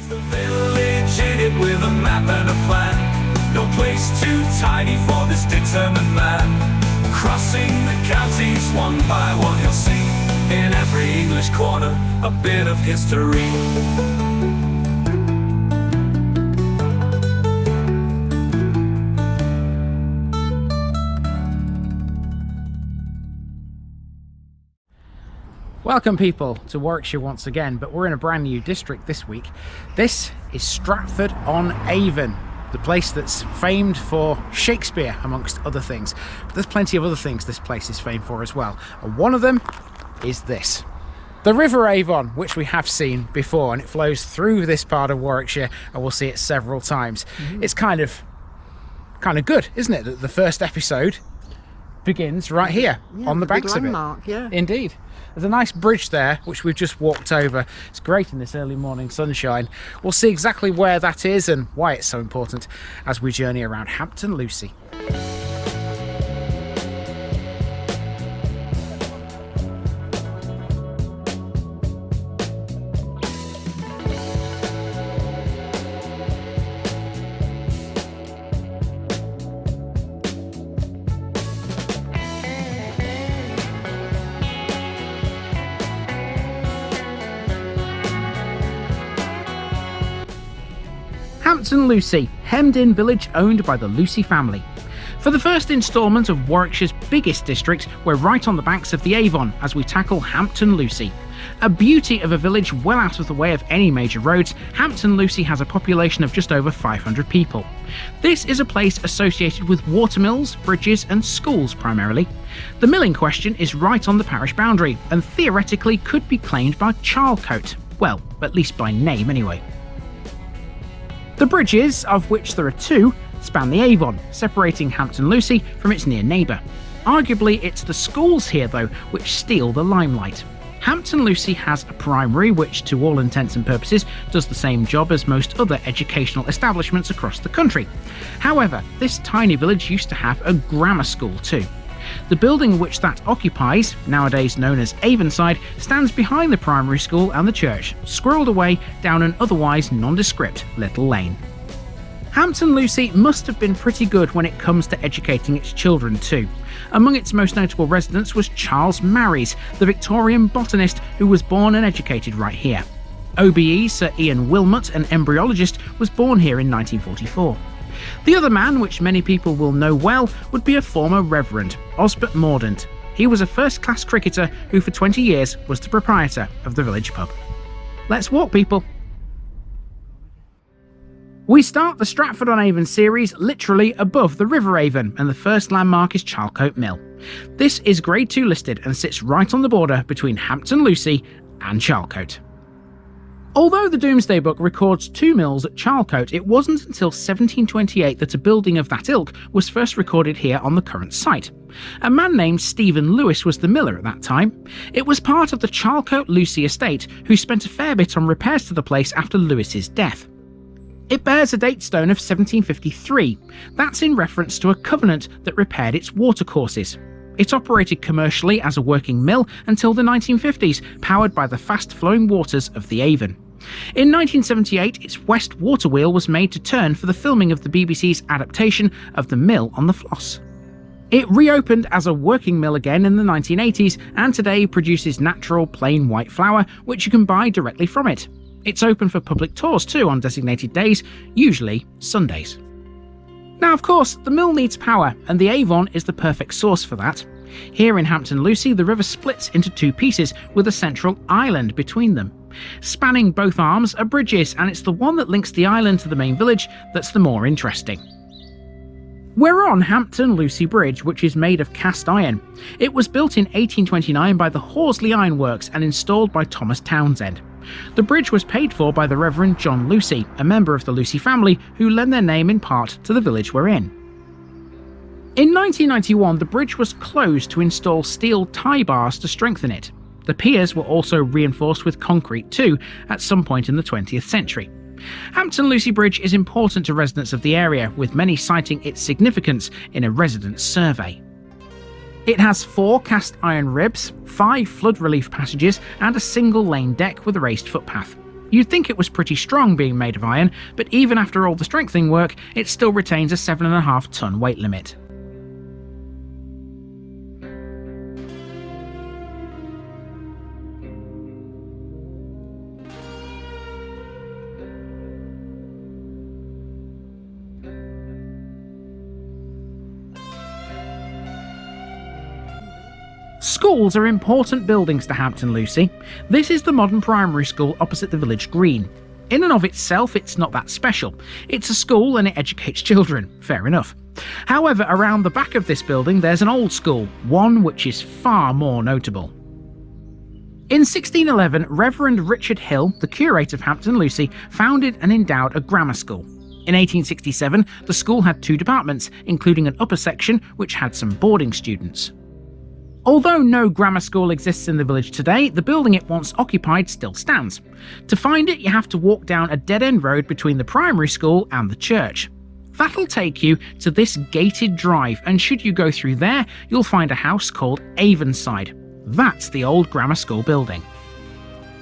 The village in it with a map and a plan. No place too tiny for this determined man. Crossing the counties one by one, you'll see in every English corner a bit of history. Welcome people to Warwickshire once again, but we're in a brand new district this week. This is Stratford on Avon, the place that's famed for Shakespeare amongst other things. But there's plenty of other things this place is famed for as well, and one of them is this. The River Avon, which we have seen before, and it flows through this part of Warwickshire, and we'll see it several times. It's kind of good, isn't it, that the first episode begins right here on the banks of it. Yeah. Indeed. There's a nice bridge there which we've just walked over. It's great in this early morning sunshine. We'll see exactly where that is and why it's so important as we journey around Hampton Lucy. Hampton Lucy, hemmed-in village owned by the Lucy family. For the first instalment of Warwickshire's biggest district, we're right on the banks of the Avon as we tackle Hampton Lucy. A beauty of a village well out of the way of any major roads, Hampton Lucy has a population of just over 500 people. This is a place associated with watermills, bridges and schools primarily. The mill in question is right on the parish boundary and theoretically could be claimed by Charlecote, well, at least by name anyway. The bridges, of which there are two, span the Avon, separating Hampton Lucy from its near neighbour. Arguably, it's the schools here, though, which steal the limelight. Hampton Lucy has a primary which, to all intents and purposes, does the same job as most other educational establishments across the country. However, this tiny village used to have a grammar school too. The building which that occupies, nowadays known as Avonside, stands behind the primary school and the church, squirreled away down an otherwise nondescript little lane. Hampton Lucy must have been pretty good when it comes to educating its children too. Among its most notable residents was Charles Maries, the Victorian botanist who was born and educated right here. OBE Sir Ian Wilmot, an embryologist, was born here in 1944. The other man, which many people will know well, would be a former Reverend, Osbert Mordaunt. He was a first-class cricketer who for 20 years was the proprietor of the village pub. Let's walk, people. We start the Stratford on Avon series literally above the River Avon, and the first landmark is Charcoat Mill. This is Grade 2 listed and sits right on the border between Hampton Lucy and Charlecote. Although the Domesday Book records 2 mills at Charlecote, it wasn't until 1728 that a building of that ilk was first recorded here on the current site. A man named Stephen Lewis was the miller at that time. It was part of the Charlecote Lucy estate, who spent a fair bit on repairs to the place after Lewis's death. It bears a date stone of 1753. That's in reference to a covenant that repaired its watercourses. It operated commercially as a working mill until the 1950s, powered by the fast-flowing waters of the Avon. In 1978, its west water wheel was made to turn for the filming of the BBC's adaptation of The Mill on the Floss. It reopened as a working mill again in the 1980s and today produces natural plain white flour, which you can buy directly from it. It's open for public tours too on designated days, usually Sundays. Now of course, the mill needs power, and the Avon is the perfect source for that. Here in Hampton Lucy, the river splits into 2 pieces with a central island between them. Spanning both arms are bridges, and it's the one that links the island to the main village that's the more interesting. We're on Hampton Lucy Bridge, which is made of cast iron. It was built in 1829 by the Horsley Iron Works and installed by Thomas Townsend. The bridge was paid for by the Reverend John Lucy, a member of the Lucy family who lent their name in part to the village we're in. In 1991, the bridge was closed to install steel tie bars to strengthen it. The piers were also reinforced with concrete too, at some point in the 20th century. Hampton Lucy Bridge is important to residents of the area, with many citing its significance in a residents' survey. It has 4 cast iron ribs, 5 flood relief passages and a single lane deck with a raised footpath. You'd think it was pretty strong being made of iron, but even after all the strengthening work, it still retains a 7.5 ton weight limit. Schools are important buildings to Hampton Lucy. This is the modern primary school opposite the village green. In and of itself, it's not that special. It's a school and it educates children, fair enough. However, around the back of this building there's an old school, one which is far more notable. In 1611, Reverend Richard Hill, the curate of Hampton Lucy, founded and endowed a grammar school. In 1867, the school had 2 departments, including an upper section which had some boarding students. Although no grammar school exists in the village today, the building it once occupied still stands. To find it, you have to walk down a dead-end road between the primary school and the church. That'll take you to this gated drive, and should you go through there, you'll find a house called Avonside. That's the old grammar school building.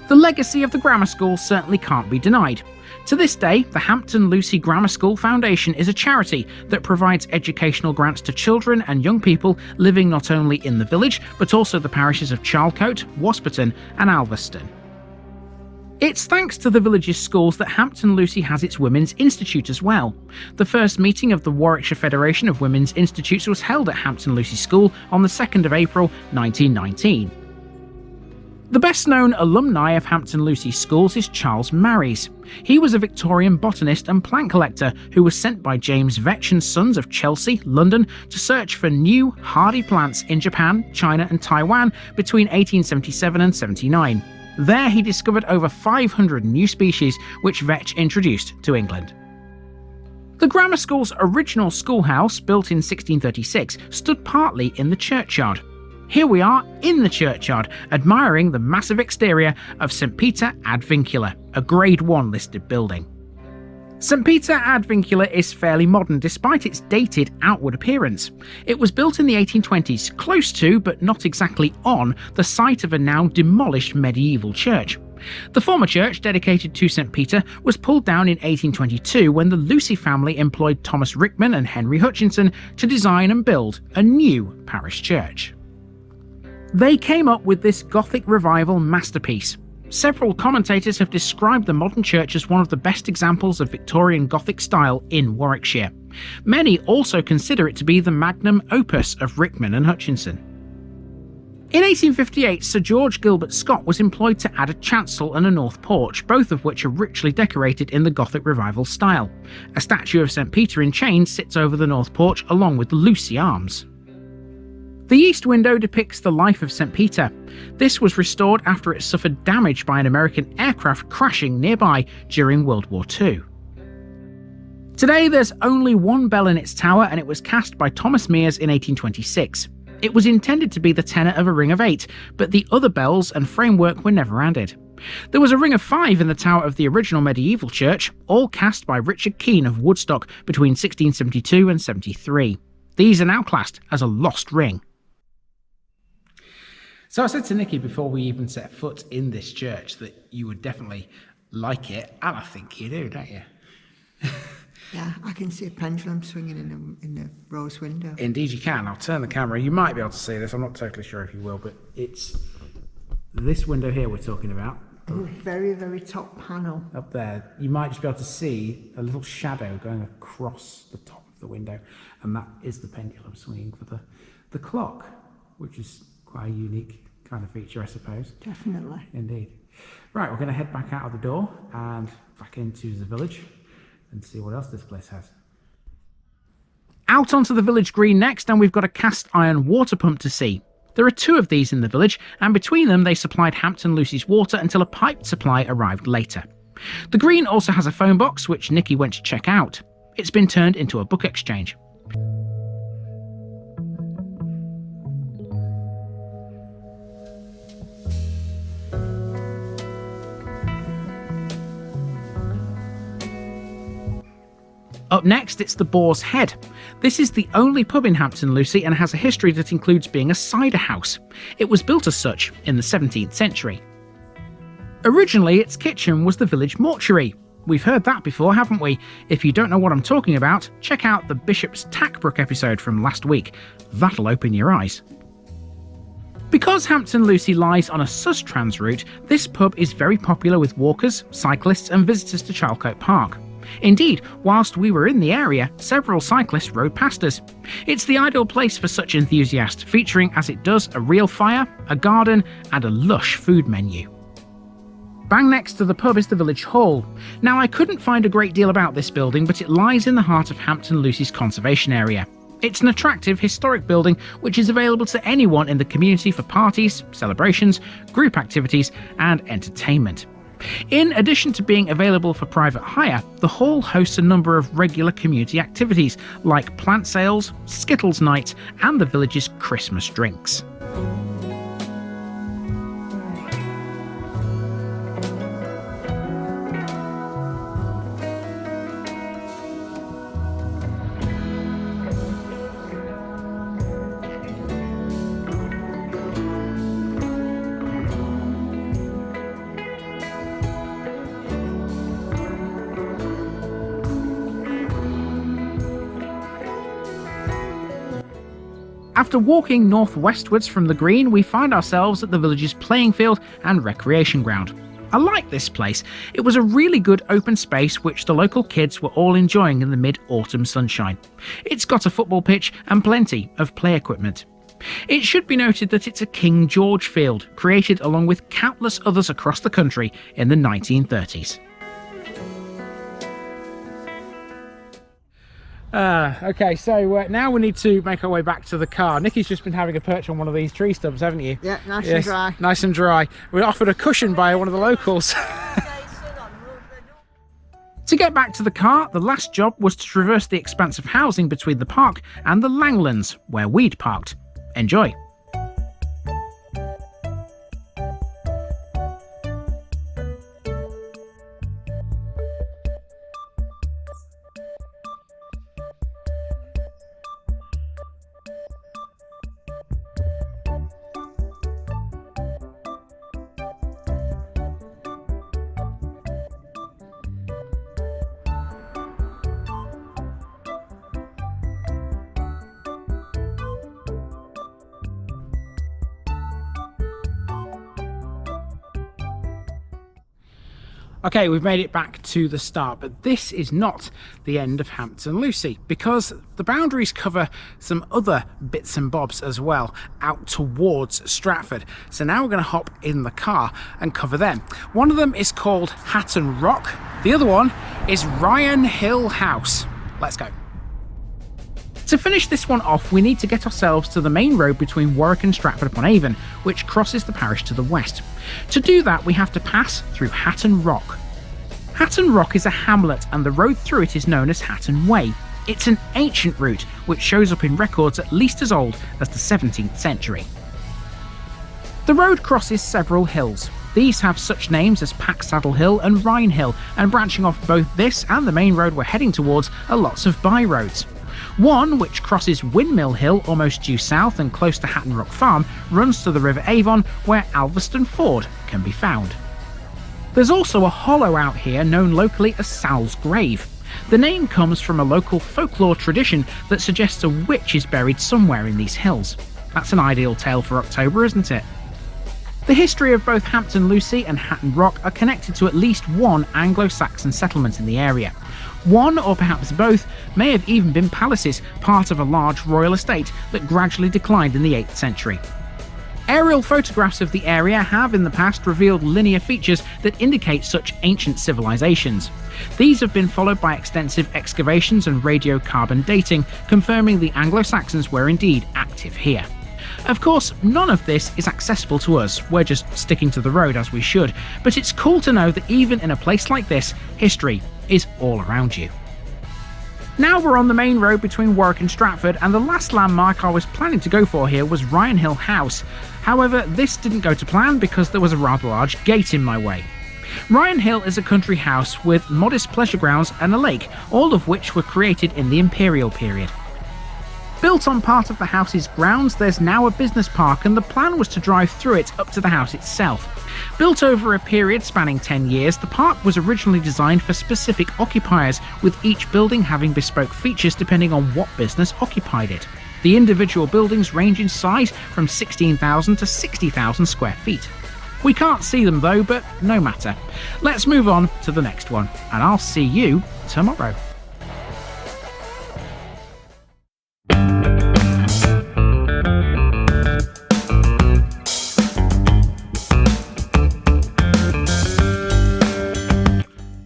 The legacy of the grammar school certainly can't be denied. To this day, the Hampton Lucy Grammar School Foundation is a charity that provides educational grants to children and young people living not only in the village, but also the parishes of Charlecote, Wasperton and Alveston. It's thanks to the village's schools that Hampton Lucy has its Women's Institute as well. The first meeting of the Warwickshire Federation of Women's Institutes was held at Hampton Lucy School on the 2nd of April 1919. The best-known alumni of Hampton Lucy schools is Charles Marries. He was a Victorian botanist and plant collector who was sent by James Vetch and Sons of Chelsea, London, to search for new, hardy plants in Japan, China and Taiwan between 1877 and 79. There he discovered over 500 new species which Vetch introduced to England. The grammar school's original schoolhouse, built in 1636, stood partly in the churchyard. Here we are in the churchyard, admiring the massive exterior of St Peter ad Vincula, a Grade 1 listed building. St Peter ad Vincula is fairly modern despite its dated outward appearance. It was built in the 1820s, close to, but not exactly on, the site of a now demolished medieval church. The former church, dedicated to St Peter, was pulled down in 1822 when the Lucy family employed Thomas Rickman and Henry Hutchinson to design and build a new parish church. They came up with this Gothic revival masterpiece. Several commentators have described the modern church as one of the best examples of Victorian Gothic style in Warwickshire. Many also consider it to be the magnum opus of Rickman and Hutchinson. In 1858, Sir George Gilbert Scott was employed to add a chancel and a north porch, both of which are richly decorated in the Gothic revival style. A statue of St Peter in chains sits over the north porch along with the Lucy arms. The east window depicts the life of St Peter. This was restored after it suffered damage by an American aircraft crashing nearby during World War II. Today there's only one bell in its tower, and it was cast by Thomas Mears in 1826. It was intended to be the tenor of a ring of 8, but the other bells and framework were never added. There was a ring of 5 in the tower of the original medieval church, all cast by Richard Keane of Woodstock between 1672 and 73. These are now classed as a lost ring. So I said to Nikki before we even set foot in this church that you would definitely like it, and I think you do, don't you? Yeah, I can see a pendulum swinging in the rose window. Indeed you can. I'll turn the camera. You might be able to see this. I'm not totally sure if you will, but it's this window here we're talking about. Oh, very, very top panel. Up there. You might just be able to see a little shadow going across the top of the window, and that is the pendulum swinging for the clock, which is quite a unique kind of feature, I suppose. Definitely. Indeed. Right, we're going to head back out of the door and back into the village and see what else this place has. Out onto the village green next, and we've got a cast iron water pump to see. There are 2 of these in the village, and between them they supplied Hampton Lucy's water until a piped supply arrived later. The green also has a phone box, which Nikki went to check out. It's been turned into a book exchange. Up next, it's the Boar's Head. This is the only pub in Hampton Lucy and has a history that includes being a cider house. It was built as such in the 17th century. Originally, its kitchen was the village mortuary. We've heard that before, haven't we? If you don't know what I'm talking about, check out the Bishop's Tackbrook episode from last week. That'll open your eyes. Because Hampton Lucy lies on a Sus-Trans route, this pub is very popular with walkers, cyclists and visitors to Charlecote Park. Indeed, whilst we were in the area, several cyclists rode past us. It's the ideal place for such enthusiasts, featuring as it does a real fire, a garden and a lush food menu. Bang next to the pub is the village hall. Now, I couldn't find a great deal about this building, but it lies in the heart of Hampton Lucy's conservation area. It's an attractive historic building which is available to anyone in the community for parties, celebrations, group activities and entertainment. In addition to being available for private hire, the hall hosts a number of regular community activities like plant sales, Skittles nights and the village's Christmas drinks. After walking northwestwards from the green, we find ourselves at the village's playing field and recreation ground. I like this place. It was a really good open space which the local kids were all enjoying in the mid-autumn sunshine. It's got a football pitch and plenty of play equipment. It should be noted that it's a King George field, created along with countless others across the country in the 1930s. Okay, so now we need to make our way back to the car. Nikki's just been having a perch on one of these tree stumps, haven't you? Yeah, nice and dry. Nice and dry. We were offered a cushion by one of the locals. To get back to the car, the last job was to traverse the expanse of housing between the park and the Langlands, where we'd parked. Enjoy. Okay, we've made it back to the start, but this is not the end of Hampton Lucy, because the boundaries cover some other bits and bobs as well, out towards Stratford. So now we're going to hop in the car and cover them. One of them is called Hatton Rock, the other one is Ryon Hill House. Let's go. To finish this one off, we need to get ourselves to the main road between Warwick and Stratford upon Avon, which crosses the parish to the west. To do that, we have to pass through Hatton Rock. Hatton Rock is a hamlet and the road through it is known as Hatton Way. It's an ancient route which shows up in records at least as old as the 17th century. The road crosses several hills. These have such names as Packsaddle Hill and Ryon Hill, and branching off both this and the main road we're heading towards are lots of byroads. One, which crosses Windmill Hill almost due south and close to Hatton Rock Farm, runs to the River Avon where Alveston Ford can be found. There's also a hollow out here known locally as Sal's Grave. The name comes from a local folklore tradition that suggests a witch is buried somewhere in these hills. That's an ideal tale for October, isn't it? The history of both Hampton Lucy and Hatton Rock are connected to at least one Anglo-Saxon settlement in the area. One, or perhaps both, may have even been palaces, part of a large royal estate that gradually declined in the 8th century. Aerial photographs of the area have in the past revealed linear features that indicate such ancient civilizations. These have been followed by extensive excavations and radiocarbon dating, confirming the Anglo-Saxons were indeed active here. Of course, none of this is accessible to us, we're just sticking to the road as we should, but it's cool to know that even in a place like this, history is all around you. Now we're on the main road between Warwick and Stratford, and the last landmark I was planning to go for here was Ryon Hill House. However, this didn't go to plan because there was a rather large gate in my way. Ryon Hill is a country house with modest pleasure grounds and a lake, all of which were created in the Imperial period. Built on part of the house's grounds, there's now a business park, and the plan was to drive through it up to the house itself. Built over a period spanning 10 years, the park was originally designed for specific occupiers, with each building having bespoke features depending on what business occupied it. The individual buildings range in size from 16,000 to 60,000 square feet. We can't see them though, but no matter. Let's move on to the next one, and I'll see you tomorrow.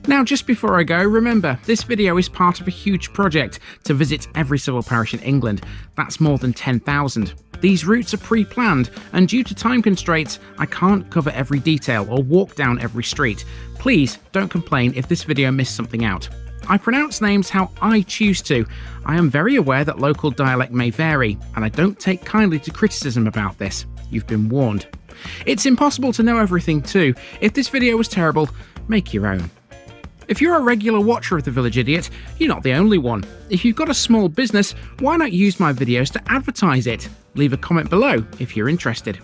Now, just before I go, remember, this video is part of a huge project to visit every civil parish in England. That's more than 10,000. These routes are pre-planned, and due to time constraints, I can't cover every detail or walk down every street. Please don't complain if this video missed something out. I pronounce names how I choose to. I am very aware that local dialect may vary, and I don't take kindly to criticism about this. You've been warned. It's impossible to know everything too. If this video was terrible, make your own. If you're a regular watcher of The Village Idiot, you're not the only one. If you've got a small business, why not use my videos to advertise it? Leave a comment below if you're interested.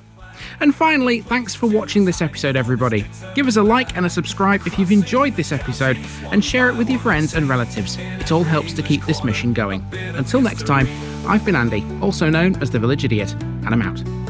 And finally, thanks for watching this episode, everybody. Give us a like and a subscribe if you've enjoyed this episode, and share it with your friends and relatives. It all helps to keep this mission going. Until next time, I've been Andy, also known as The Village Idiot, and I'm out.